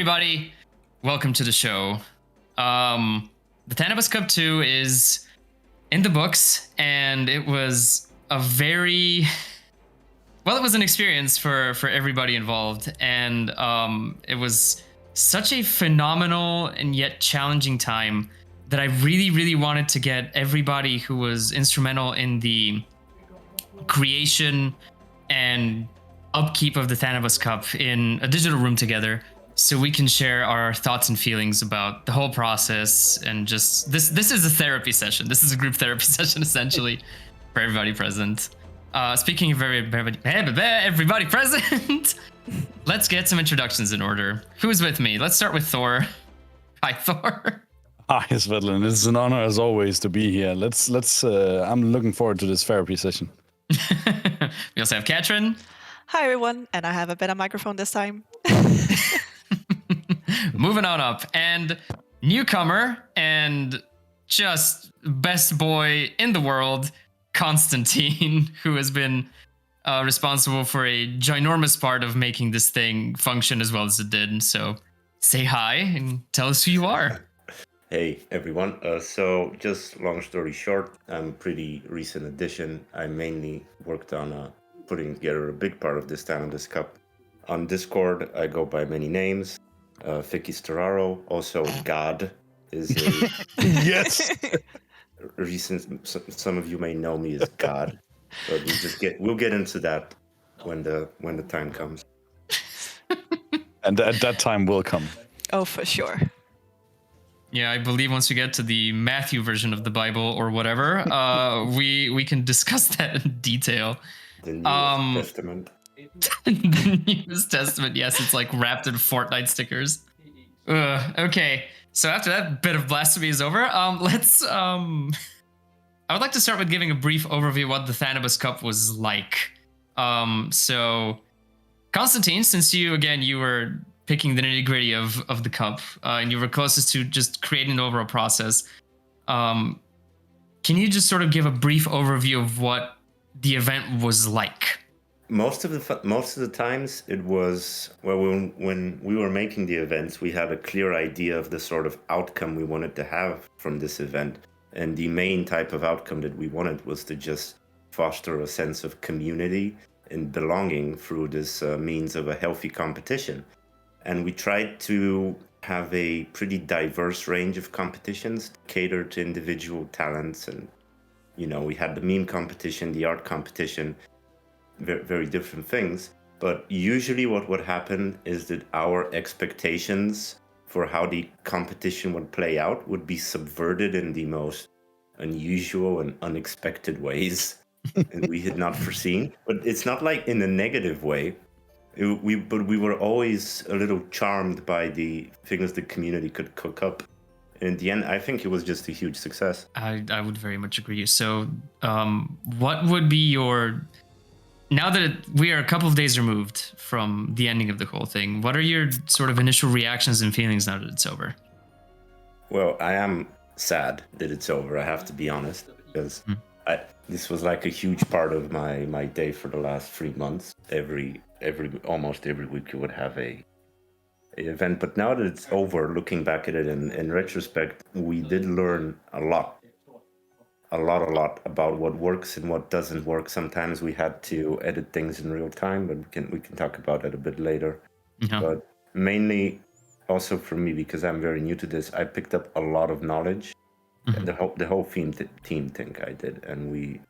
everybody. Welcome to the show. The Thanabus Cup 2 is in the books, and it was a very it was an experience for everybody involved, and it was such a phenomenal and yet challenging time that I really wanted to get everybody who was instrumental in the creation and upkeep of the Thanabus Cup in a digital room together, so we can share our thoughts and feelings about the whole process. And just this is a therapy session. This is a group therapy session essentially for everybody present. Speaking of everybody present, let's get some introductions in order. Who's with me? Let's start with Thor. Hi, Thor. Hi, Svetlin. It's an honor as always to be here. Let's. I'm looking forward to this therapy session. We also have Katrin. Hi, everyone. And I have a better microphone this time. Moving on up. And newcomer and just best boy in the world, Constantine, who has been responsible for a ginormous part of making this thing function as well as it did. So say hi and tell us who you are. Hey everyone, so just long story short, I'm a pretty recent addition. I mainly worked on putting together a big part of this Thanabus Cup. On Discord, I go by many names. Vicky Storaro, also God is a Yes. recent. Some of you may know me as God, but we'll get into that when the time comes. And at that time will come. Oh, for sure. Yeah, I believe once we get to the Matthew version of the Bible or whatever, we can discuss that in detail. The New Testament. The Newest Testament, yes, it's like wrapped in Fortnite stickers. Okay, so after that bit of blasphemy is over, let's. I would like to start with giving a brief overview of what the Thanabus Cup was like. So, Constantine, since you were picking the nitty-gritty of the cup, and you were closest to just creating the overall process, can you just sort of give a brief overview of what the event was like? Most of the times it was, well, when we were making the events, we had a clear idea of the sort of outcome we wanted to have from this event. And the main type of outcome that we wanted was to just foster a sense of community and belonging through this means of a healthy competition. And we tried to have a pretty diverse range of competitions, cater to individual talents. And, we had the meme competition, the art competition, very different things. But usually what would happen is that our expectations for how the competition would play out would be subverted in the most unusual and unexpected ways and we had not foreseen. But it's not like in a negative way. But we were always a little charmed by the things the community could cook up. And in the end, I think it was just a huge success. I would very much agree. So, what would be your... Now that we are a couple of days removed from the ending of the whole thing, what are your sort of initial reactions and feelings now that it's over? Well, I am sad that it's over, I have to be honest, because this was like a huge part of my day for the last 3 months. Almost every week you would have a event. But now that it's over, looking back at it in retrospect, we did learn a lot about what works and what doesn't work. Sometimes we had to edit things in real time, but we can talk about that a bit later. Yeah. But mainly also for me, because I'm very new to this, I picked up a lot of knowledge. And the whole team think I did, and we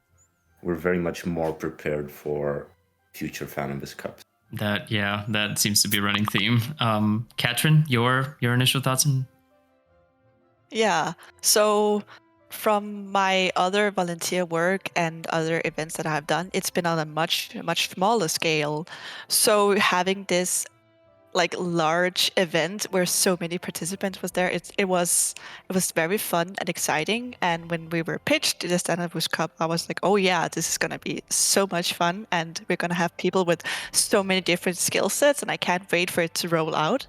were very much more prepared for future Thanabus Cups. That seems to be a running theme. Katrin, your initial thoughts? Yeah. So from my other volunteer work and other events that I've done, it's been on a much smaller scale. So having this large event where so many participants was there, it was very fun and exciting. And when we were pitched to the Thanabus Cup, I was like, oh yeah, this is gonna be so much fun, and we're gonna have people with so many different skill sets, and I can't wait for it to roll out.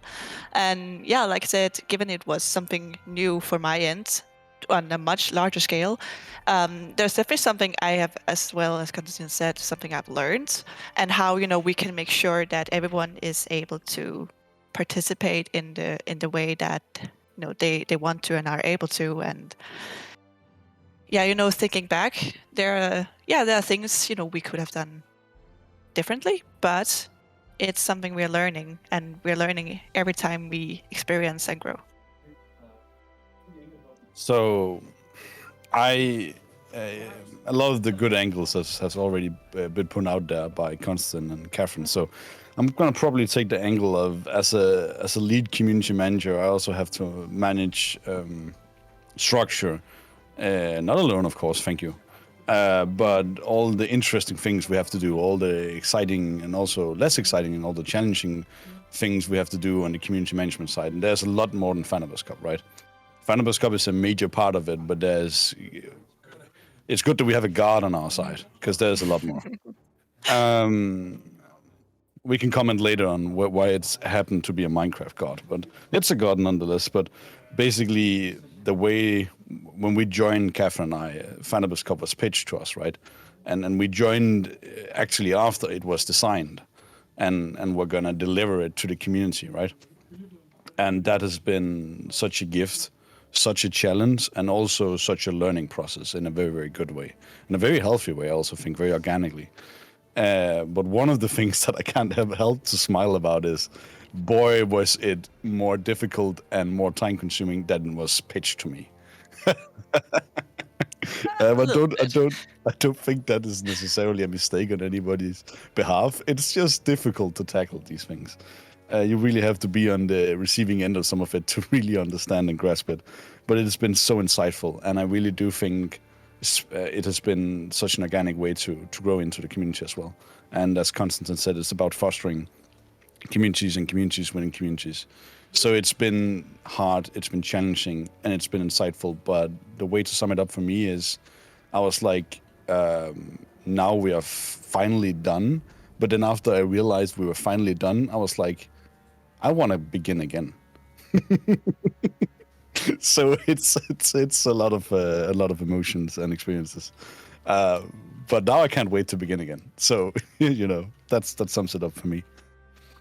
And yeah, like I said, given it was something new for my end on a much larger scale, there's definitely something I have, as well as Constantine said, something I've learned, and how we can make sure that everyone is able to participate in the way that they want to and are able to. And thinking back, there are things we could have done differently, but it's something we're learning, and we're learning every time we experience and grow. So, a lot of the good angles has already been put out there by Constant and Catherine. So, I'm gonna probably take the angle of as a lead community manager, I also have to manage structure, not alone, of course. Thank you. But all the interesting things we have to do, all the exciting and also less exciting, and all the challenging things we have to do on the community management side. And there's a lot more than Thanabus Cup, right? Thanabus Cup is a major part of it, but it's good that we have a god on our side, because there's a lot more. We can comment later on why it's happened to be a Minecraft god, but it's a god nonetheless. But basically, the way when we joined, Catherine and I, Thanabus Cup was pitched to us, right? And we joined actually after it was designed, and we're gonna deliver it to the community, right? And that has been such a gift, such a challenge, and also such a learning process in a very, very good way, in a very healthy way. I also think very organically. But one of the things that I can't help to smile about is, boy, was it more difficult and more time-consuming than it was pitched to me. I don't think that is necessarily a mistake on anybody's behalf. It's just difficult to tackle these things. You really have to be on the receiving end of some of it to really understand and grasp it. But it has been so insightful, and I really do think it has been such an organic way to grow into the community as well. And as Konstantin said, it's about fostering communities and communities winning communities. So it's been hard, it's been challenging, and it's been insightful. But the way to sum it up for me is, I was like, now we are finally done. But then after I realized we were finally done, I was like, I want to begin again. So it's a lot of emotions and experiences. But now I can't wait to begin again. So that sums it up for me.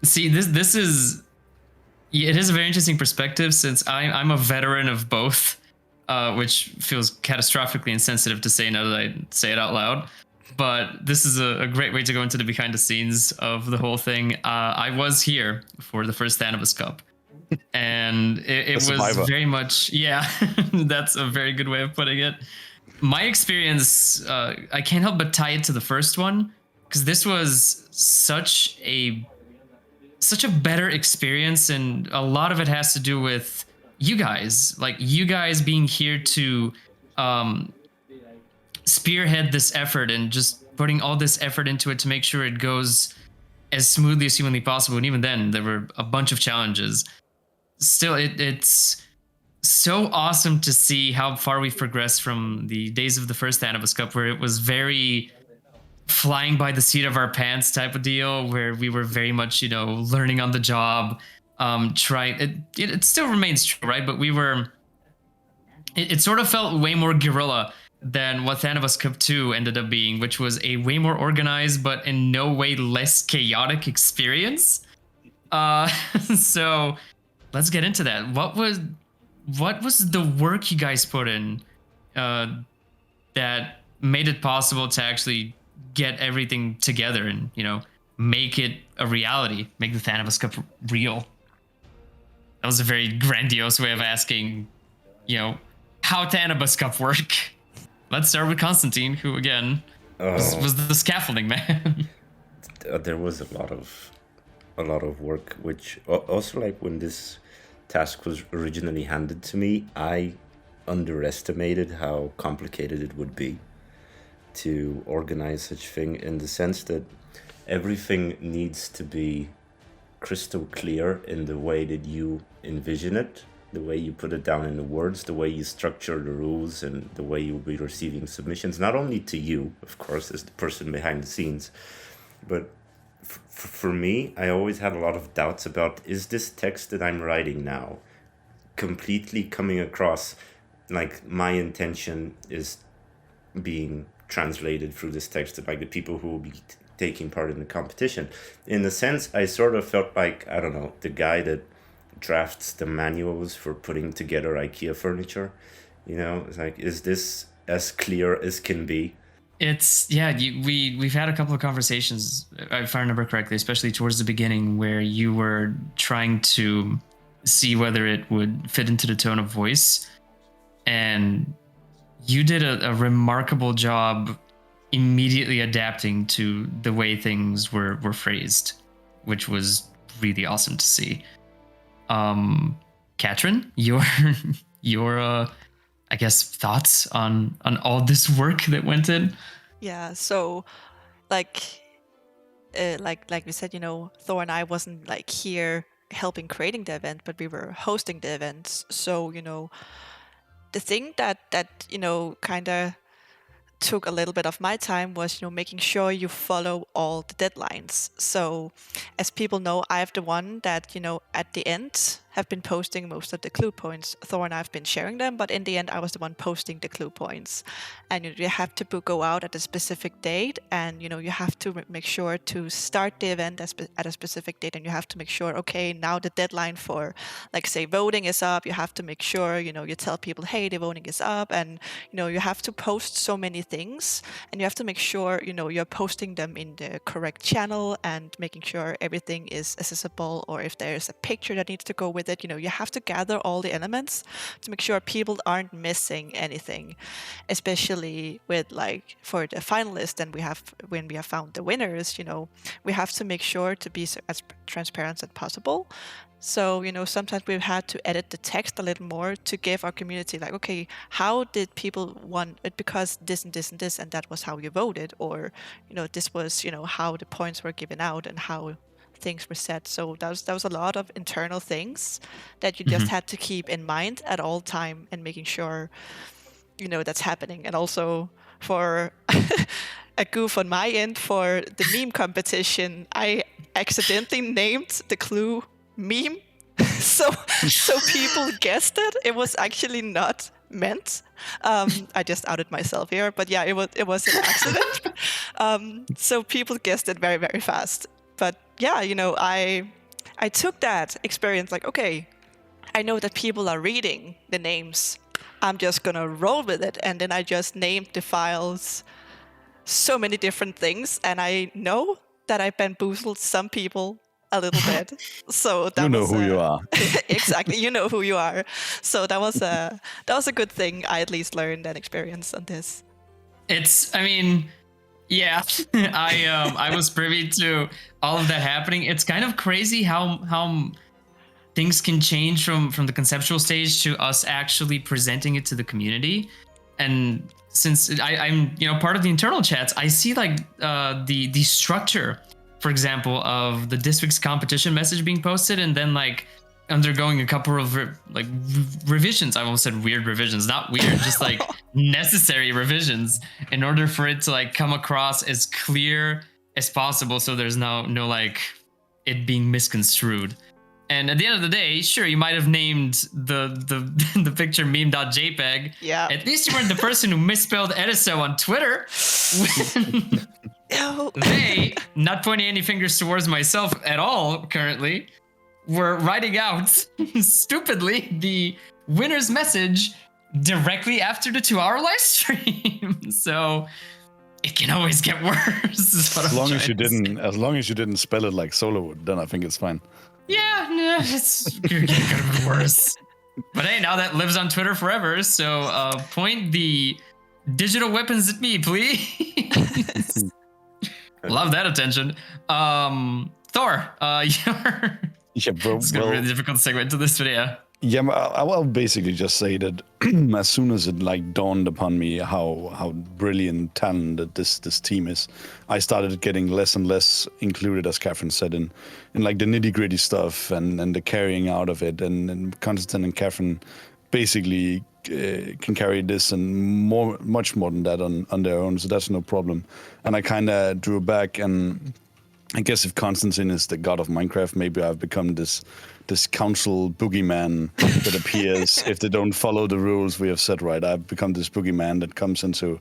See, this is, it is a very interesting perspective, since I'm a veteran of both, which feels catastrophically insensitive to say now that I say it out loud. But this is a great way to go into the behind the scenes of the whole thing. I was here for the first Thanabus Cup, and it was very much, that's a very good way of putting it. My experience, I can't help but tie it to the first one, because this was such a better experience, and a lot of it has to do with you guys, like you guys being here to spearhead this effort and just putting all this effort into it to make sure it goes as smoothly as humanly possible. And even then, there were a bunch of challenges. Still, it's so awesome to see how far we've progressed from the days of the first Thanabus Cup, where it was very flying by the seat of our pants type of deal, where we were very much, learning on the job, it still remains true, right? But it sort of felt way more guerrilla than what Thanabus Cup 2 ended up being, which was a way more organized, but in no way less chaotic experience. So let's get into that. What was the work you guys put in that made it possible to actually get everything together and, make it a reality, make the Thanabus Cup real? That was a very grandiose way of asking, how Thanabus Cup work. Let's start with Constantine, who again was the scaffolding man. There was a lot of work, which also, like, when this task was originally handed to me, I underestimated how complicated it would be to organize such thing, in the sense that everything needs to be crystal clear in the way that you envision it, the way you put it down in the words, the way you structure the rules, and the way you'll be receiving submissions, not only to you, of course, as the person behind the scenes, but for me, I always had a lot of doubts about, is this text that I'm writing now completely coming across like my intention is being translated through this text, like the people who will be taking part in the competition. In a sense, I sort of felt like, I don't know, the guy that drafts the manuals for putting together IKEA furniture. You know, it's like, is this as clear as can be? It's we've had a couple of conversations, if I remember correctly, especially towards the beginning, where you were trying to see whether it would fit into the tone of voice, and you did a remarkable job immediately adapting to the way things were phrased, which was really awesome to see. Katrin, your I guess thoughts on all this work that went in? Yeah, so like we said, you know, Thor and I wasn't like here helping creating the event, but we were hosting the events. So, you know, the thing that you know kind of took a little bit of my time was, you know, making sure you follow all the deadlines. So as people know, I'm the one that, you know, at the end have been posting most of the clue points. Thor and I have been sharing them, but in the end I was the one posting the clue points. And you have to go out at a specific date, and you know, you have to make sure to start the event at a specific date, and you have to make sure, okay, now the deadline for, like, say, voting is up. You have to make sure, you know, you tell people, hey, the voting is up, and you know, you have to post so many things, and you have to make sure, you know, you're posting them in the correct channel and making sure everything is accessible, or if there's a picture that needs to go with it, you know, you have to gather all the elements to make sure people aren't missing anything, especially with, like, for the finalists, and when we have found the winners, you know, we have to make sure to be as transparent as possible. So, you know, sometimes we've had to edit the text a little more to give our community, like, okay, how did people want it because this and this and this, and that was how you voted, or, you know, this was, you know, how the points were given out and how things were set. So that was a lot of internal things that you just had to keep in mind at all time, and making sure, you know, that's happening. And also for a goof on my end, for the meme competition, I accidentally named the clue meme. so people guessed it. It was actually not meant. I just outed myself here, but yeah, it was an accident. So people guessed it very, very fast. But yeah, you know, I took that experience like, okay, I know that people are reading the names. I'm just gonna roll with it. And then I just named the files so many different things, and I know that I bamboozled some people a little bit. So that You know was who you are. exactly, you know who you are. So that was a good thing I at least learned and experienced on this. I mean, yeah, I was privy to all of that happening. It's kind of crazy how things can change from the conceptual stage to us actually presenting it to the community. And since I'm, you know, part of the internal chats, I see like the structure, for example, of the district's competition message being posted, and then like undergoing a couple of revisions. I almost said weird revisions, not weird, just like necessary revisions in order for it to like come across as clear as possible, so there's no like it being misconstrued. And at the end of the day, sure, you might have named the picture meme.jpg. Yeah. At least you weren't the person who misspelled Ediso on Twitter. They, not pointing any fingers towards myself at all currently, were writing out stupidly the winner's message directly after the 2-hour live stream. So it can always get worse. As long as you didn't spell it like Solo would, then I think it's fine. Yeah, no, it's could have been worse. But hey, now that lives on Twitter forever, so point the digital weapons at me, please. Love that attention. Thor, you're... Yeah, bro. It's gonna be really difficult to segue into this video. Yeah, I'll basically just say that as soon as it like dawned upon me how brilliant, talented this team is, I started getting less and less included, as Catherine said, in like the nitty gritty stuff and the carrying out of it. And Constantine and Catherine basically can carry this and much more than that on their own, so that's no problem. And I kind of drew back, and I guess if Constantine is the god of Minecraft, maybe I've become this council boogeyman that appears if they don't follow the rules we have set. Right, I've become this boogeyman that comes into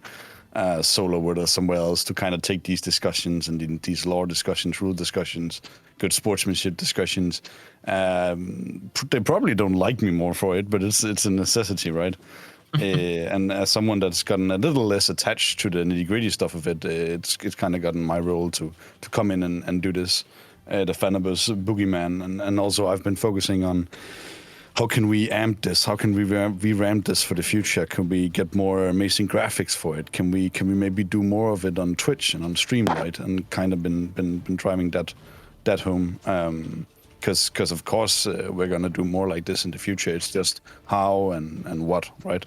solo with or somewhere else to kind of take these discussions and these lore discussions, rule discussions, good sportsmanship discussions. They probably don't like me more for it, but it's a necessity, right? And as someone that's gotten a little less attached to the nitty-gritty stuff of it, it's kind of gotten my role to come in and do this, the Thanabus boogeyman, and also I've been focusing on how can we amp this? How can we revamp this for the future? Can we get more amazing graphics for it? Can we maybe do more of it on Twitch and on stream, right? And kind of been driving that home. Because of course we're gonna do more like this in the future. It's just how and what, right?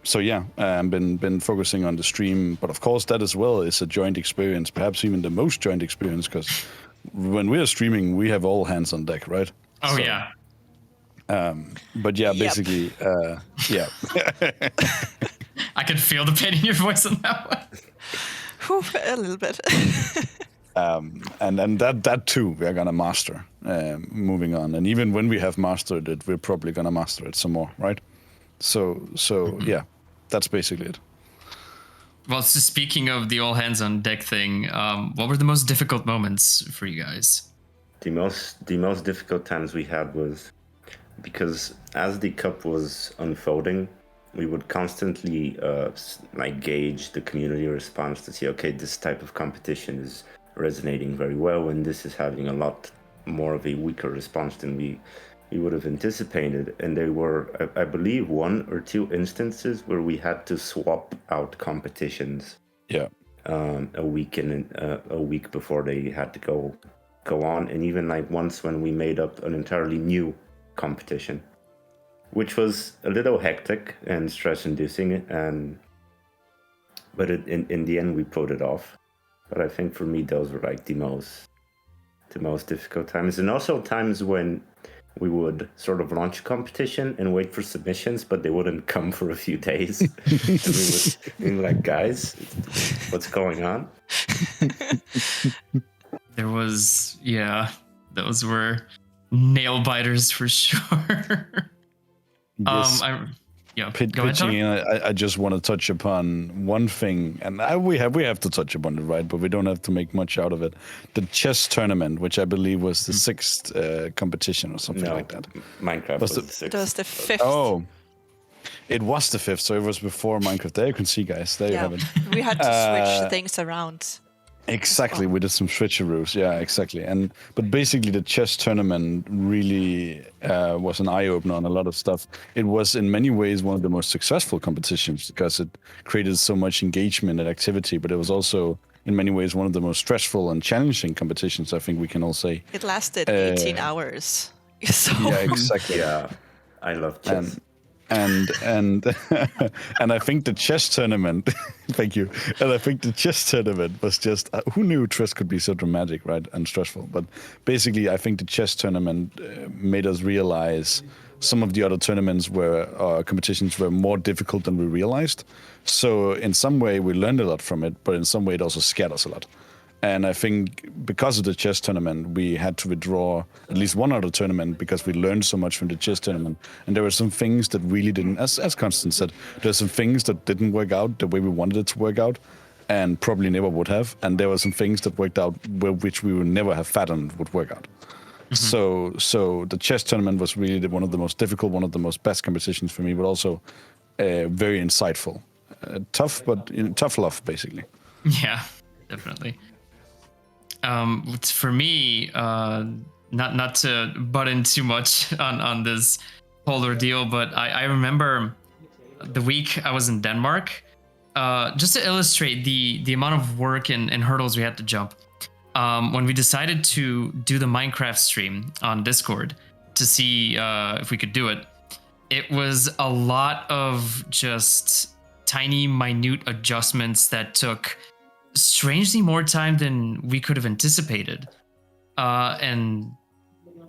So yeah, I've been focusing on the stream, but of course that as well is a joint experience, perhaps even the most joint experience, because when we are streaming, we have all hands on deck, right? Oh So, yeah. but yeah, basically, yeah. I could feel the pain in your voice on that one. Whew, a little bit. And that too, we're gonna master moving on. And even when we have mastered it, we're probably gonna master it some more, right? So yeah, that's basically it. Well, so speaking of the all hands on deck thing, what were the most difficult moments for you guys? The most difficult times we had was because as the cup was unfolding, we would constantly gauge the community response to see, okay, this type of competition is resonating very well, and this is having a lot more of a weaker response than we would have anticipated. And there were, I believe, 1 or 2 instances where we had to swap out competitions. Yeah. A week before they had to go on, and even like once when we made up an entirely new competition, which was a little hectic and stress-inducing, but in the end we pulled it off. But I think for me those were like the most difficult times, and also times when we would sort of launch a competition and wait for submissions, but they wouldn't come for a few days. And we were like, guys, what's going on? There was, yeah, those were nail biters for sure. Yes. Go ahead, Pitching Tom. in, I just want to touch upon one thing, and we have to touch upon it, right? But we don't have to make much out of it. The chess tournament, which I believe was the 6th competition or something like that. Minecraft was the 6th. It was the 5th. Oh, it was the 5th, so it was before Minecraft. There you can see, guys. There you have it. We had to switch things around. Exactly, we did some switcheroos. Yeah, exactly. But basically, the chess tournament really was an eye opener on a lot of stuff. It was in many ways one of the most successful competitions because it created so much engagement and activity. But it was also in many ways one of the most stressful and challenging competitions, I think we can all say. It lasted 18 hours. So Yeah, exactly. Yeah, I love chess. And and I think the chess tournament thank you, and I think the chess tournament was just who knew chess could be so dramatic, right, and stressful. But basically I think the chess tournament made us realize some of the other tournaments competitions were more difficult than we realized. So in some way we learned a lot from it, but in some way it also scared us a lot. And I think because of the chess tournament, we had to withdraw at least one other tournament because we learned so much from the chess tournament. And there were some things that really didn't, as Constance said, there's some things that didn't work out the way we wanted it to work out and probably never would have. And there were some things that worked out which we would never have fathomed would work out. Mm-hmm. So the chess tournament was really one of the most difficult, one of the most best competitions for me, but also very insightful. Tough, but tough love, basically. Yeah, definitely. For me, not to butt in too much on this whole ordeal, but I remember the week I was in Denmark, just to illustrate the amount of work and hurdles we had to jump. When we decided to do the Minecraft stream on Discord to see if we could do it, it was a lot of just tiny, minute adjustments that took strangely more time than we could have anticipated. And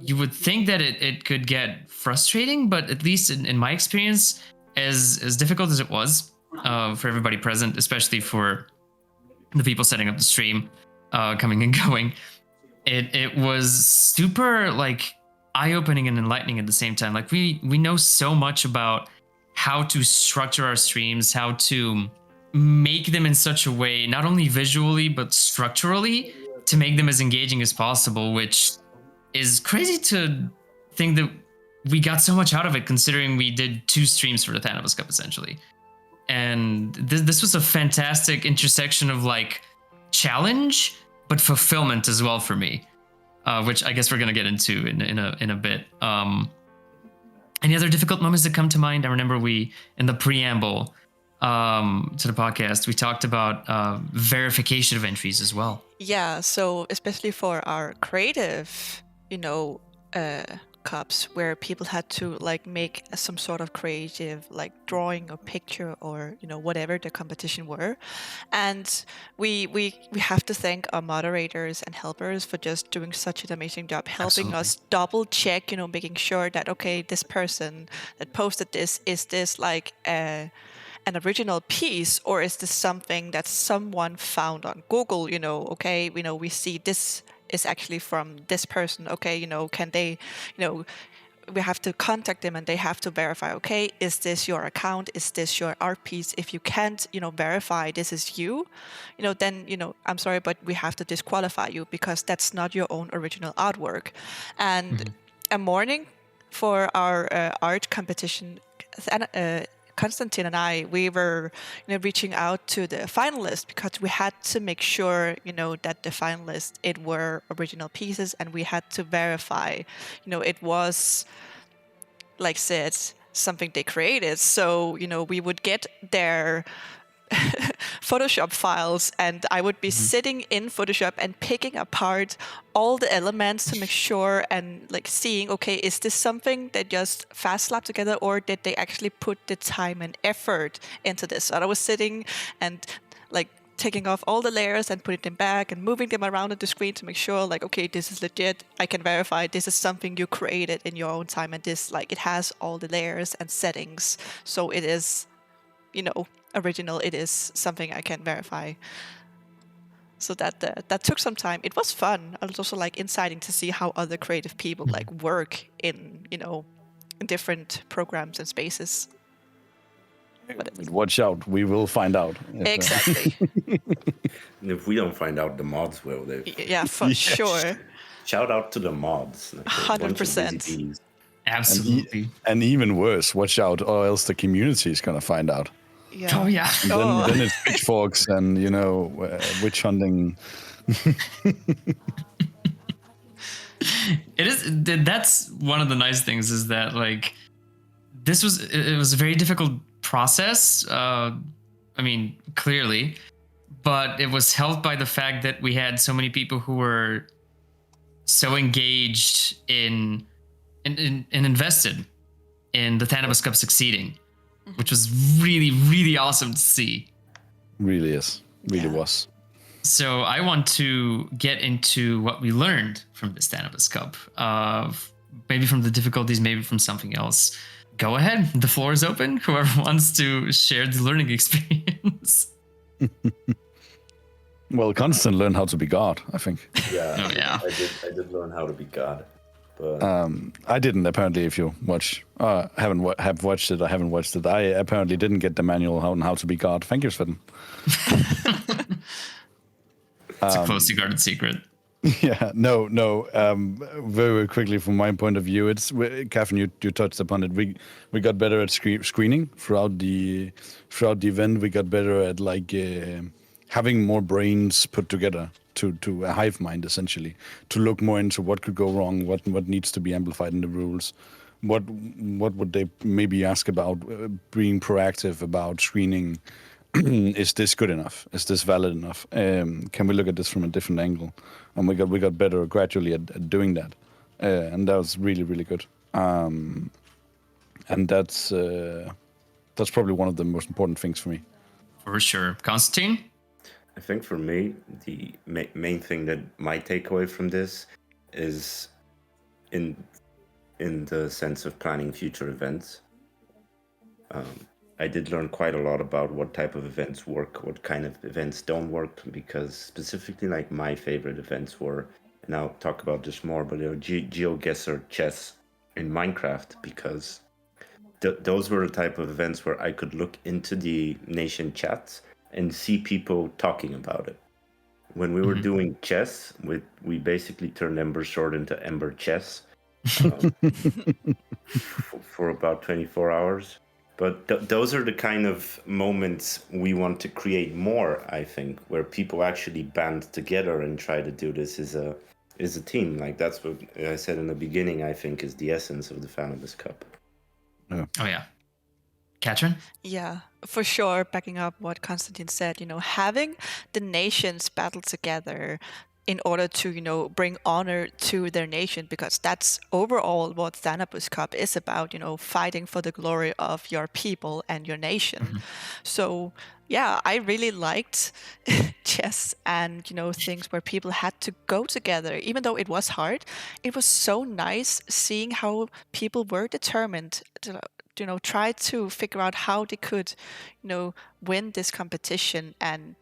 you would think that it could get frustrating, but at least in my experience, as difficult as it was for everybody present, especially for the people setting up the stream, coming and going, it was super like eye-opening and enlightening at the same time. Like we know so much about how to structure our streams, how to make them in such a way, not only visually but structurally, to make them as engaging as possible, which is crazy to think that we got so much out of it, considering we did 2 streams for the Thanabus Cup essentially. And this was a fantastic intersection of like challenge but fulfillment as well for me, which I guess we're gonna get into in a bit. Any other difficult moments that come to mind? I remember we, in the preamble to the podcast, we talked about verification of entries as well. Yeah, so especially for our creative, cups where people had to like make some sort of creative like drawing or picture or whatever the competition were, and we have to thank our moderators and helpers for just doing such an amazing job helping Absolutely. us double check, making sure that okay, this person that posted this, is this like an original piece, or is this something that someone found on Google? Okay, we see this is actually from this person. Okay, can they, we have to contact them and they have to verify, okay, is this your account? Is this your art piece? If you can't, verify this is you, then, I'm sorry, but we have to disqualify you because that's not your own original artwork. And a morning for our art competition, Konstantin and I, we were reaching out to the finalists because we had to make sure that the finalists, it were original pieces, and we had to verify it was, like said, something they created. So we would get their Photoshop files, and I would be sitting in Photoshop and picking apart all the elements to make sure and like seeing, okay, is this something that just fast slapped together, or did they actually put the time and effort into this? So I was sitting and like taking off all the layers and putting them back and moving them around on the screen to make sure like, okay, this is legit. I can verify this is something you created in your own time, and this like it has all the layers and settings, so it is original. It is something I can verify. So that took some time. It was fun. It was also like exciting to see how other creative people like work in in different programs and spaces. But Watch out, we will find out. exactly. And if we don't find out, the mods will. Yeah, for sure. Shout out to the mods. Like, a bunch of busy 100%. bees. Absolutely. And even worse, watch out, or else the community is gonna find out. Yeah. Oh yeah. And then it's pitchforks and witch hunting. It is. That's one of the nice things, is that like it was a very difficult process. I mean, clearly, but it was helped by the fact that we had so many people who were so engaged in invested in the Thanabus Cup succeeding, which was really, really awesome to see. Really is. Really Yeah. was. So I want to get into what we learned from this Thanabus Cup. Maybe from the difficulties, maybe from something else. Go ahead. The floor is open. Whoever wants to share the learning experience. Well, Constant learned how to be God, I think. Yeah, Oh, yeah. I did learn how to be God, but I didn't, apparently. If you have watched it, I haven't watched it. I apparently didn't get the manual on how to be God. Thank you, Sven. It's a closely guarded secret. Yeah, no. Very, very quickly, from my point of view, Catherine, you touched upon it. We got better at screening throughout the event. We got better at having more brains put together to a hive mind, essentially, to look more into what could go wrong, what needs to be amplified in the rules, what would they maybe ask about, being proactive about screening. Is this good enough? Is this valid enough? Can we look at this from a different angle? And we got better gradually at doing that, and that was really, really good. And that's probably one of the most important things for me. For sure. Constantine? I think for me, the main thing that my takeaway from this is in the sense of planning future events. I did learn quite a lot about what type of events work, what kind of events don't work, because specifically like my favorite events were, and I'll talk about this more, but GeoGuessr chess in Minecraft, because those were the type of events where I could look into the nation chats and see people talking about it. When we were doing chess, we basically turned Ember Sword into Ember Chess for about 24 hours. But those are the kind of moments we want to create more, I think, where people actually band together and try to do this as a team. Like that's what I said in the beginning, I think is the essence of the Thanabus Cup. Oh yeah. Katrin? Yeah, for sure. Backing up what Konstantin said, having the nations battle together in order to, bring honor to their nation, because that's overall what Thanabus Cup is about, fighting for the glory of your people and your nation. So, yeah, I really liked chess and, things where people had to go together. Even though it was hard, it was so nice seeing how people were determined to try to figure out how they could, win this competition and,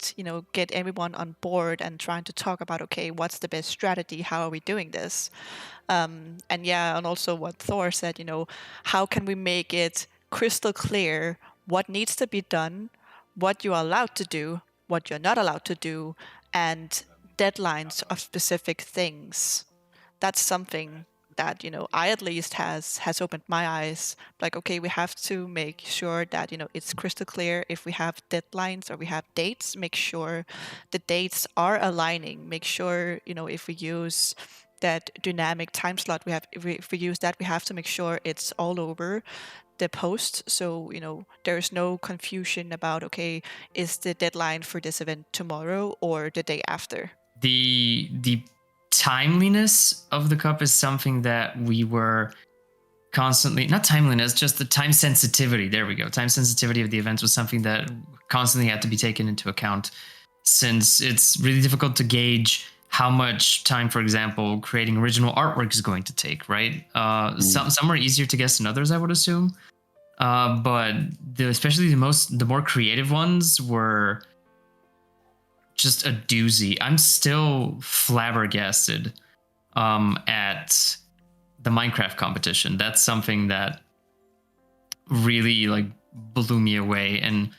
get everyone on board and trying to talk about, okay, what's the best strategy? How are we doing this? And also what Thor said, how can we make it crystal clear what needs to be done, what you are allowed to do, what you're not allowed to do, and deadlines of specific things. That's something that I at least has opened my eyes. Like, okay, we have to make sure that it's crystal clear. If we have deadlines or we have dates, make sure the dates are aligning. Make sure if we use that dynamic time slot, if we use that, we have to make sure it's all over the post, so there's no confusion about, okay, is the deadline for this event tomorrow or the day after. The timeliness of the cup is something that we were constantly, not timeliness, just the time sensitivity. There we go. Time sensitivity of the events was something that constantly had to be taken into account, since it's really difficult to gauge how much time, for example, creating original artwork is going to take, right? Some are easier to guess than others, I would assume. But especially the more creative ones were just a doozy. I'm still flabbergasted at the Minecraft competition. That's something that really blew me away. And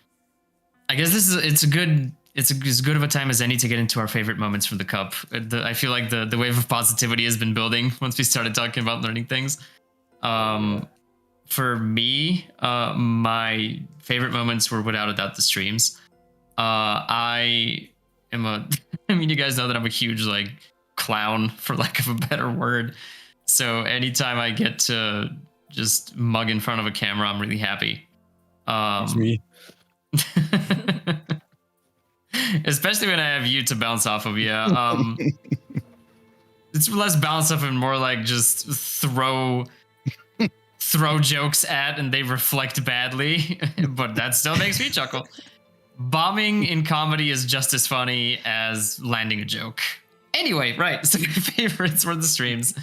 I guess it's as good of a time as any to get into our favorite moments from the cup. I feel like the wave of positivity has been building once we started talking about learning things. For me, my favorite moments were without a doubt the streams. I mean, you guys know that I'm a huge clown, for lack of a better word. So anytime I get to just mug in front of a camera, I'm really happy. It's me. Especially when I have you to bounce off of. Yeah. It's less bounce off and more like just throw jokes at, and they reflect badly, but that still makes me chuckle. Bombing in comedy is just as funny as landing a joke. Anyway, right. So my favorites were the streams.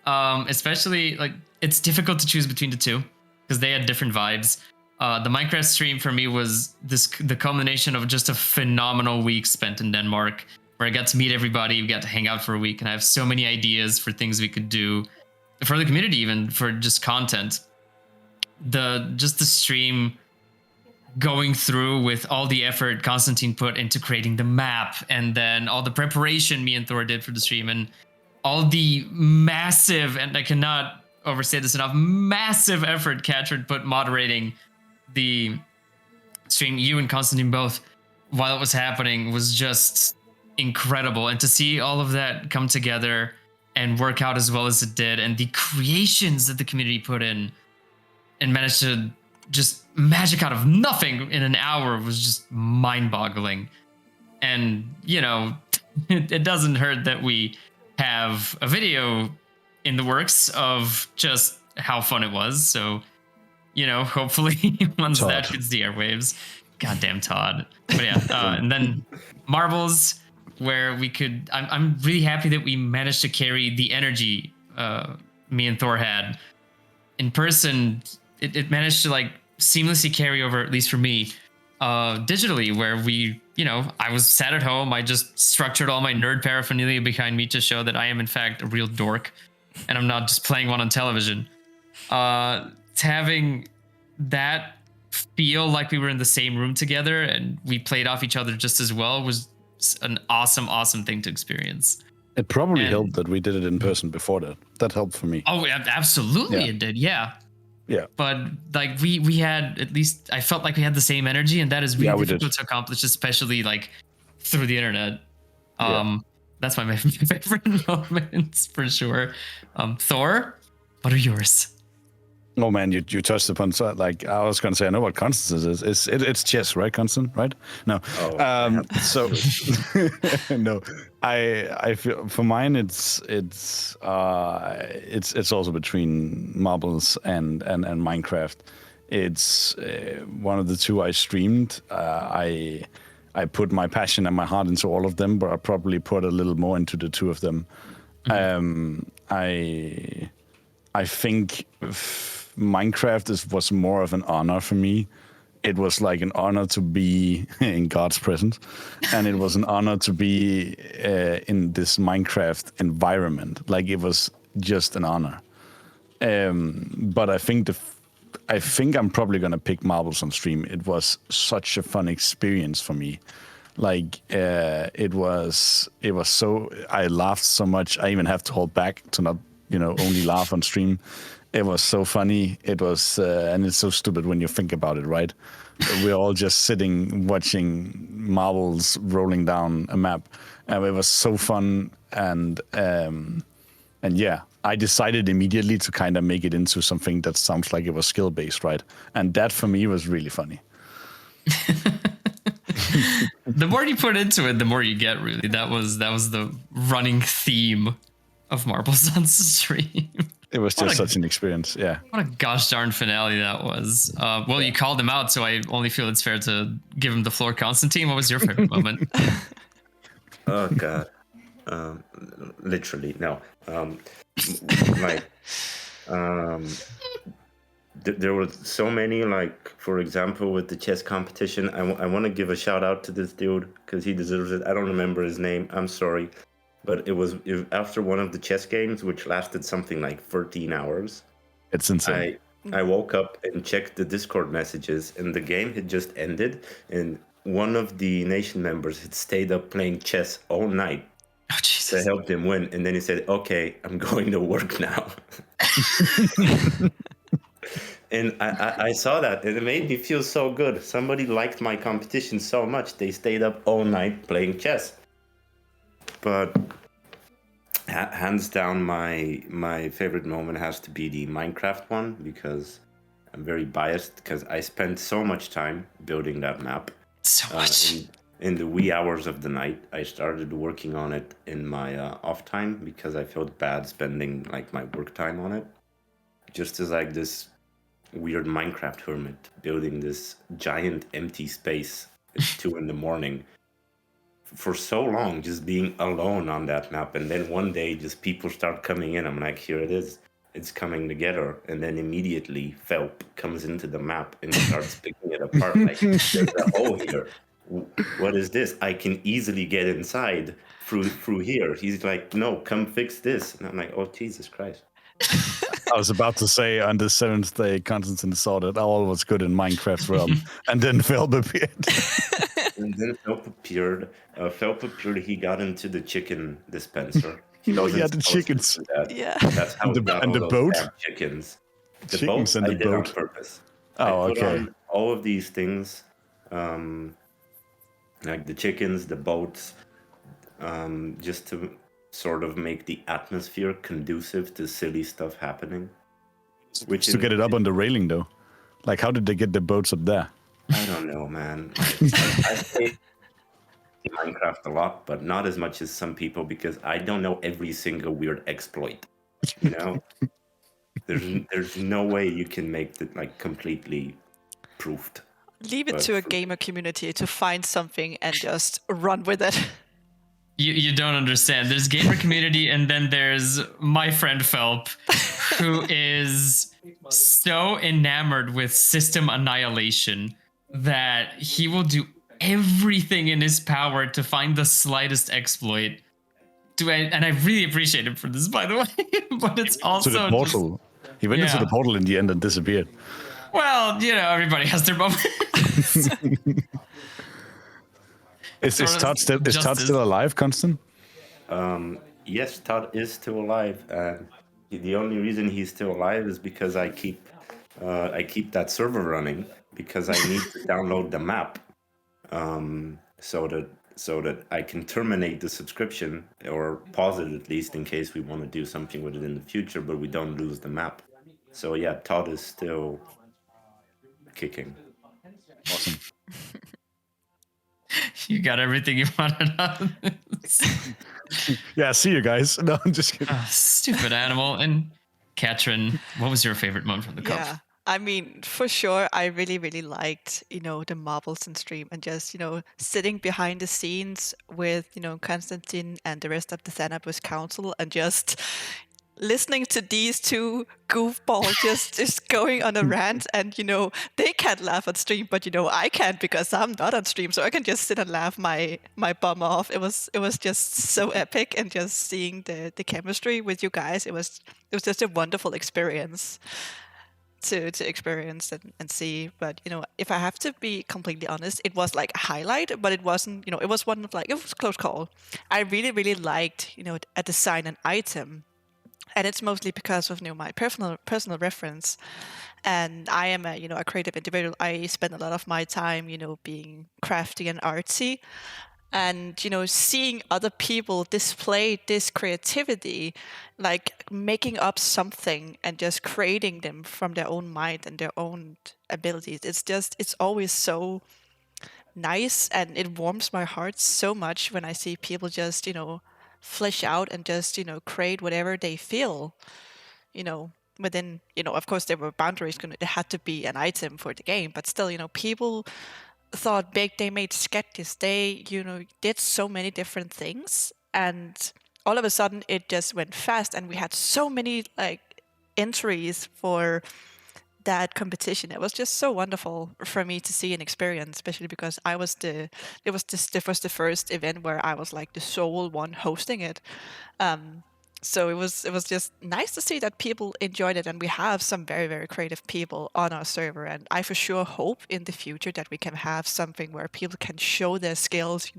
Especially it's difficult to choose between the two because they had different vibes. The Minecraft stream for me was the culmination of just a phenomenal week spent in Denmark, where I got to meet everybody. We got to hang out for a week, and I have so many ideas for things we could do for the community, even for just content. The stream going through with all the effort Konstantin put into creating the map, and then all the preparation me and Thor did for the stream, and all the massive, and I cannot overstate this enough, massive effort Katrin put moderating the stream, you and Konstantin both, while it was happening, was just incredible. And to see all of that come together and work out as well as it did, and the creations that the community put in and managed to just magic out of nothing in an hour was just mind-boggling. And, it doesn't hurt that we have a video in the works of just how fun it was. So, hopefully once Todd. that hits the airwaves, goddamn Todd. But yeah, and then Marbles, where we could, I'm really happy that we managed to carry the energy me and Thor had in person. It managed to seamlessly carry over, at least for me, digitally, where we, I was sat at home. I just structured all my nerd paraphernalia behind me to show that I am in fact a real dork, and I'm not just playing one on television. Having that feel like we were in the same room together and we played off each other just as well was an awesome thing to experience. It probably And- helped that we did it in person before that. That helped for me. Oh, absolutely, Yeah. it did. Yeah. Yeah. But like we had, at least I felt like we had the same energy, and that is really we did. difficult to accomplish, especially like through the internet. Yeah. That's my favorite moments for sure. Thor, what are yours? Oh man, you touched upon like I was gonna say I know what Constance is. It's chess, right, Constance? Right? No. Oh, So no, I feel for mine it's also between marbles and Minecraft. It's one of the two I streamed. I put my passion and my heart into all of them, but I probably put a little more into the two of them. I think Minecraft was more of an honor for me. It was like an honor to be in God's presence, and it was an honor to be in this Minecraft environment. Like it was just an honor. But I think I'm probably gonna pick marbles on stream. It was such a fun experience for me. Like it was so I laughed so much. I even have to hold back to not only laugh on stream. It was so funny. It was, and it's so stupid when you think about it, right? We're all just sitting watching marbles rolling down a map, and it was so fun. And yeah, I decided immediately to kind of make it into something that sounds like it was skill based, right? And that for me was really funny. The more you put into it, the more you get. Really, that was the running theme of Marbles on stream. It was just such an experience, yeah. What a gosh darn finale that was. Well, you called him out, so I only feel it's fair to give him the floor. Constantine, what was your favorite moment? Oh god. Literally no. There were so many, like, for example, with the chess competition. I want to give a shout out to this dude because he deserves it. I don't remember his name. I'm sorry. But it was after one of the chess games, which lasted something like 13 hours. It's insane. I woke up and checked the Discord messages, and the game had just ended, and one of the nation members had stayed up playing chess all night to help him win. And then he said, "Okay, I'm going to work now." And I saw that, and it made me feel so good. Somebody liked my competition so much, they stayed up all night playing chess. But hands down, my favorite moment has to be the Minecraft one, because I'm very biased, because I spent so much time building that map. So much. In the wee hours of the night. I started working on it in my off time, because I felt bad spending like my work time on it. Just as like this weird Minecraft hermit building this giant empty space at 2 a.m. for so long, just being alone on that map. And then one day just people start coming in. I'm like, here it is. It's coming together. And then immediately Felp comes into the map and starts picking it apart. Like, there's a hole here. What is this? I can easily get inside through here. He's like, no, come fix this. And I'm like, oh, Jesus Christ. I was about to say on the seventh day, Constantine saw that all was good in Minecraft realm, and then Felp appeared. And then Felp appeared. He got into the chicken dispenser. He Oh, wasn't yeah, the supposed to chickens. do that. Yeah. That's how And he got the all those boat? damn chickens. The Chickens boat and I the did on boat. purpose. Oh, I put okay. on all of these things, like the chickens, the boats, just to sort of make the atmosphere conducive to silly stuff happening. Which To get it up on the railing, though. Like, how did they get the boats up there? I don't know, man. I play Minecraft a lot, but not as much as some people, because I don't know every single weird exploit. You know, there's no way you can make it like completely proofed. Leave it But to a for- gamer community to find something and just run with it. You don't understand. There's gamer community, and then there's my friend Felp, who is so enamored with system annihilation that he will do everything in his power to find the slightest exploit. And I really appreciate him for this, by the way. But it's also To the portal. He went into Yeah. the portal in the end and disappeared. Well, everybody has their moments. Is Todd still justice. alive, Constant? Yes, Todd is still alive, and the only reason he's still alive is because I keep that server running because I need to download the map, so that I can terminate the subscription or pause it at least in case we want to do something with it in the future, but we don't lose the map. So yeah, Todd is still kicking. Awesome. You got everything you wanted on this. Yeah, see you guys. No, I'm just kidding. Stupid animal. And Katrin, what was your favorite moment from the cup? Yeah. I mean, for sure, I really, really liked, the marbles in stream and just, sitting behind the scenes with, Konstantin and the rest of the Thanabus Council and just listening to these two goofballs just going on a rant. And, they can't laugh on stream, but, I can't because I'm not on stream. So I can just sit and laugh my bum off. It was just so epic. And just seeing the chemistry with you guys, it was just a wonderful experience to experience and see. But if I have to be completely honest, it was like a highlight, but it wasn't, it was one of it was a close call. I really, really liked, a design and item, and it's mostly because of my personal reference. And I am a creative individual. I spend a lot of my time being crafty and artsy. And seeing other people display this creativity, like making up something and just creating them from their own mind and their own abilities, it's always so nice, and it warms my heart so much when I see people just flesh out and just create whatever they feel, within, of course there were boundaries. There had to be an item for the game, but still, people thought big. They made sketches. They, did so many different things, and all of a sudden it just went fast, and we had so many entries for that competition. It was just so wonderful for me to see and experience, especially because it was the first event where I was like the sole one hosting it. So it was just nice to see that people enjoyed it, and we have some very, very creative people on our server. And I for sure hope in the future that we can have something where people can show their skills.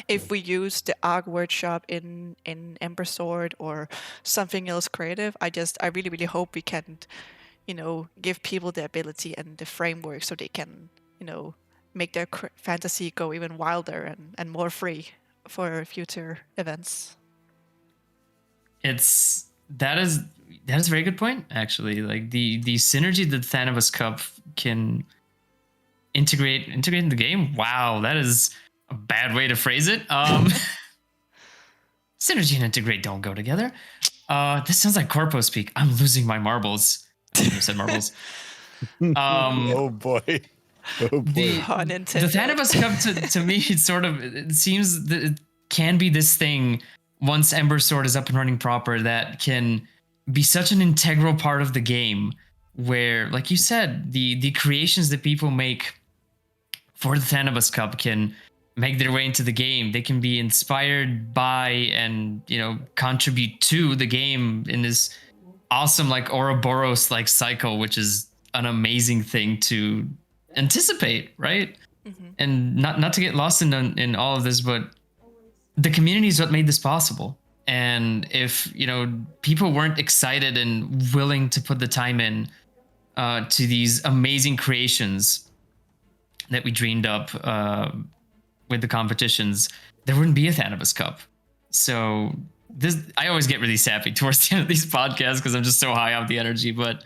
If we use the ARG workshop in Ember Sword or something else creative, I really, really hope we can, give people the ability and the framework so they can, make their fantasy go even wilder and more free for future events. That is a very good point, actually. Like the synergy that Thanabus Cup can integrate in the game. Wow, that is a bad way to phrase it. Synergy and integrate don't go together. This sounds like corpo speak. I'm losing my marbles. I never said marbles. Oh boy. The Thanabus Cup to me, it seems that it can be this thing once Ember Sword is up and running proper that can be such an integral part of the game, where, like you said, the creations that people make for the Thanabus Cup can make their way into the game. They can be inspired by and contribute to the game in this awesome Ouroboros cycle, which is an amazing thing to anticipate, right? Mm-hmm. And not to get lost in all of this, but the community is what made this possible. And if people weren't excited and willing to put the time in to these amazing creations that we dreamed up with the competitions, there wouldn't be a Thanabus Cup. So I always get really sappy towards the end of these podcasts because I'm just so high off the energy, but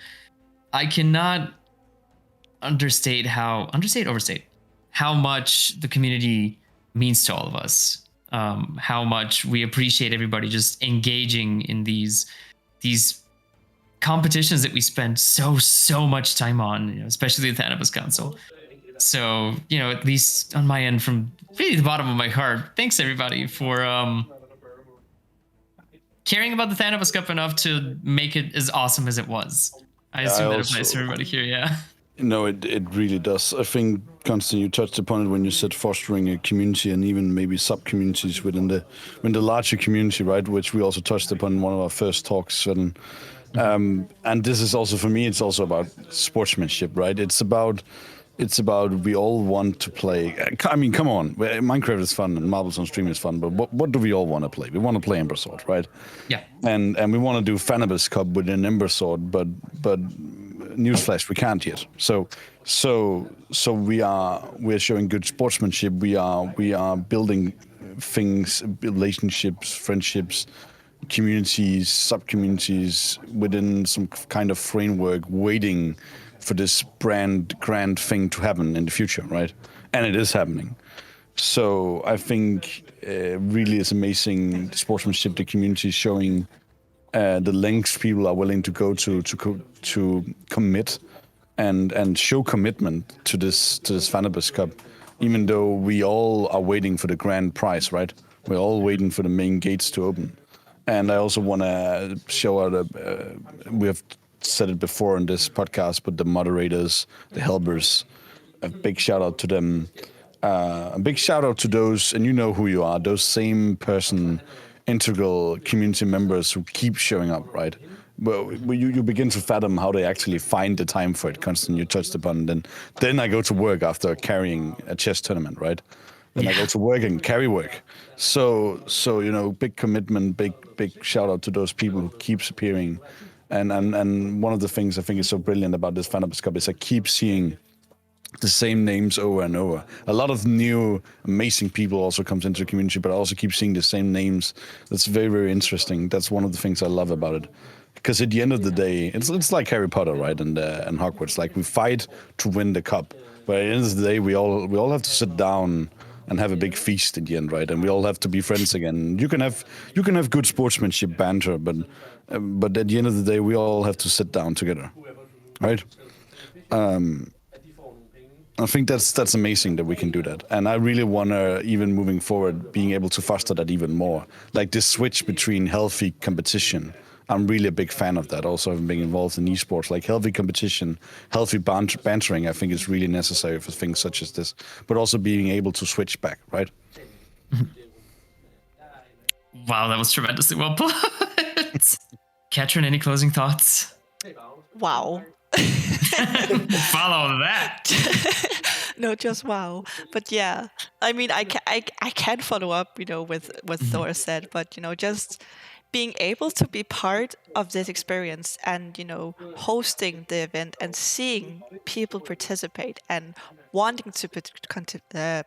I cannot overstate how much the community means to all of us. How much we appreciate everybody just engaging in these competitions that we spend so much time on, especially the Thanabus Council. So, at least on my end, from really the bottom of my heart, thanks everybody for caring about the Thanabus Cup enough to make it as awesome as it was. I assume that applies to everybody here, yeah. No, it really does. I think, Constant, you touched upon it when you said fostering a community and even maybe sub-communities within the larger community, right? Which we also touched upon in one of our first talks. And And this is also for me. It's also about sportsmanship, right? It's about we all want to play. I mean, come on, Minecraft is fun and Marbles on Stream is fun, but what do we all want to play? We want to play Ember Sword, right? Yeah. And we want to do Thanabus Cup within Ember Sword, but newsflash, we can't yet. So we're showing good sportsmanship. We are building things, relationships, friendships, communities, sub-communities within some kind of framework, waiting for this grand thing to happen in the future, right? And it is happening. So I think really it's amazing the sportsmanship the community is showing, the lengths people are willing to go to commit and show commitment to this Thanabus Cup, even though we all are waiting for the grand prize, right? We're all waiting for the main gates to open. And I also want to show out, we have said it before in this podcast, but the moderators, the helpers, a big shout out to them. A big shout out to those, and you know who you are, those same person, integral community members who keep showing up, right? Well, you begin to fathom how they actually find the time for it. Constant, you touched upon. Then I go to work after carrying a chess tournament, right? Then I go to work and carry work. So big commitment, big shout out to those people who keeps appearing. And one of the things I think is so brilliant about this Thanabus Cup is I keep seeing the same names over and over. A lot of new, amazing people also comes into the community, but I also keep seeing the same names. That's very, very interesting. That's one of the things I love about it. Because at the end of the day, it's like Harry Potter, right, and Hogwarts. Like we fight to win the cup, but at the end of the day, we all have to sit down and have a big feast at the end, right? And we all have to be friends again. You can have good sportsmanship banter, but at the end of the day, we all have to sit down together, right? I think that's amazing that we can do that, and I really want to, even moving forward, being able to foster that even more. Like this switch between healthy competition. I'm really a big fan of that. Also, being involved in esports, like healthy competition, healthy bantering, I think is really necessary for things such as this. But also being able to switch back, right? Wow, that was tremendously well put. Katrin, any closing thoughts? Wow. Follow that. No, just wow. But yeah, I mean, I can follow up, with what Thor said, but just being able to be part of this experience and hosting the event and seeing people participate and wanting to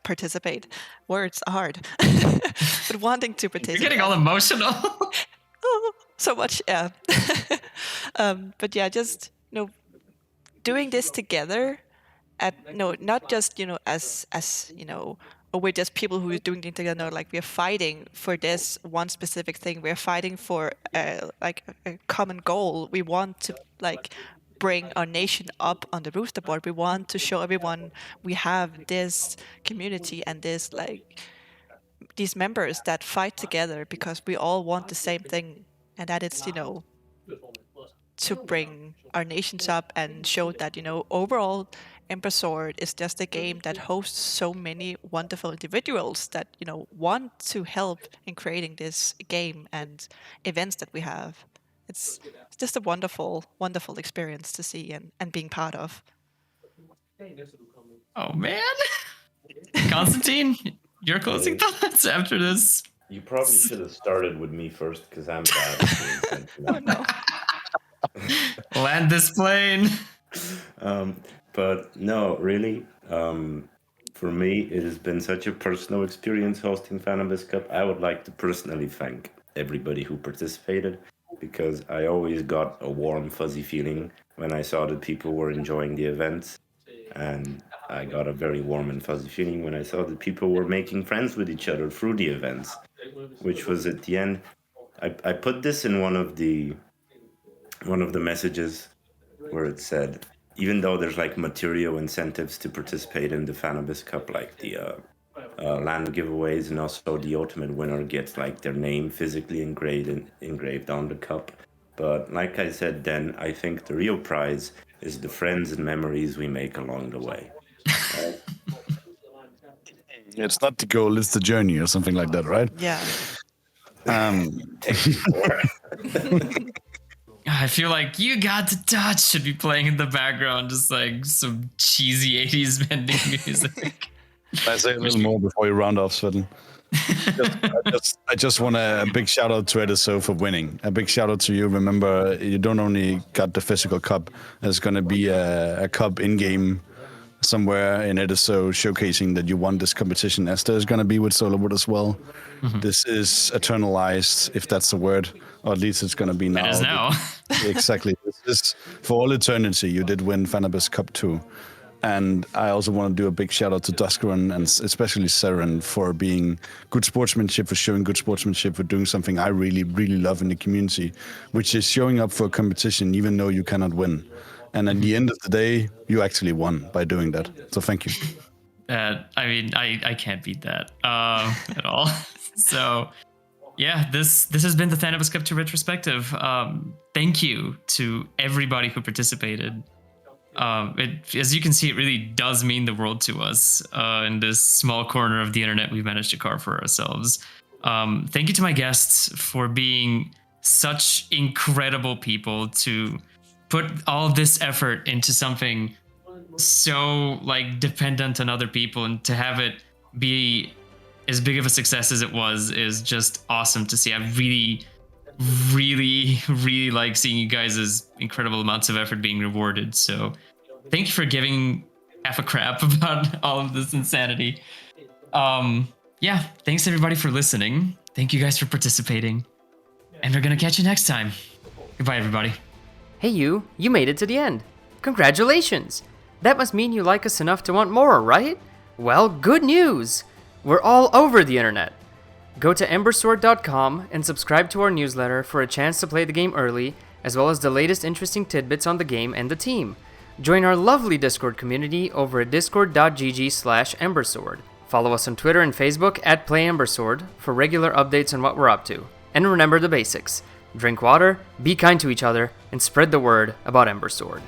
participate. Words are hard, but wanting to participate. You're getting all emotional. Oh, so much, yeah. But yeah, just doing this together, not just as or we're just people who are doing it together. No, like we're fighting for this one specific thing. We're fighting for like a common goal. We want to bring our nation up on the rooster board. We want to show everyone we have this community and this these members that fight together because we all want the same thing, and that it's to bring our nations up and show that overall Ember Sword is just a game that hosts so many wonderful individuals that want to help in creating this game and events that we have. It's just a wonderful experience to see and being part of. Oh man. Constantine, your closing thoughts after this? You probably should have started with me first because I'm bad at being sentimental. Land this plane. But no, really, for me, it has been such a personal experience hosting Thanabus Cup. I would like to personally thank everybody who participated because I always got a warm, fuzzy feeling when I saw that people were enjoying the events. And I got a very warm and fuzzy feeling when I saw that people were making friends with each other through the events, which was at the end. I put this in one of the messages where it said, even though there's material incentives to participate in the Thanabus Cup, like the land giveaways, and also the ultimate winner gets their name physically engraved on the cup. But like I said then, I think the real prize is the friends and memories we make along the way. It's not the goal, it's the journey or something like that, right? Yeah. I feel like You Got the Touch should be playing in the background, just like some cheesy 80s bending music. I say a little more before you round off, Svetlin. I just want a big shout out to Ediso for winning. A big shout out to you. Remember, you don't only got the physical cup. There's going to be a cup in game somewhere in Ediso showcasing that you won this competition. As there's going to be with Solarwood as well. Mm-hmm. This is eternalized, if that's the word, or at least it's going to be now. It is now. Exactly. This is for all eternity. You did win Thanabus Cup 2. And I also want to do a big shout out to Duskeran and especially Seren for being good sportsmanship, for showing good sportsmanship, for doing something I really, really love in the community, which is showing up for a competition even though you cannot win. And at the end of the day, you actually won by doing that. So thank you. I mean, I can't beat that at all. So yeah, this has been the Thanabus Cup 2 retrospective. Thank you to everybody who participated. As you can see, it really does mean the world to us in this small corner of the internet we've managed to carve for ourselves. Thank you to my guests for being such incredible people to put all this effort into something so like dependent on other people, and to have it be as big of a success as it was is just awesome to see. I really like seeing you guys' incredible amounts of effort being rewarded. So thank you for giving half a crap about all of this insanity. Yeah, thanks everybody for listening. Thank you guys for participating. And we're gonna catch you next time. Goodbye, everybody. Hey you made it to the end. Congratulations! That must mean you like us enough to want more, right? Well, good news! We're all over the internet. Go to embersword.com and subscribe to our newsletter for a chance to play the game early, as well as the latest interesting tidbits on the game and the team. Join our lovely Discord community over at discord.gg/embersword. Follow us on Twitter and Facebook at PlayEmberSword for regular updates on what we're up to. And remember the basics. Drink water, be kind to each other, and spread the word about Ember Sword.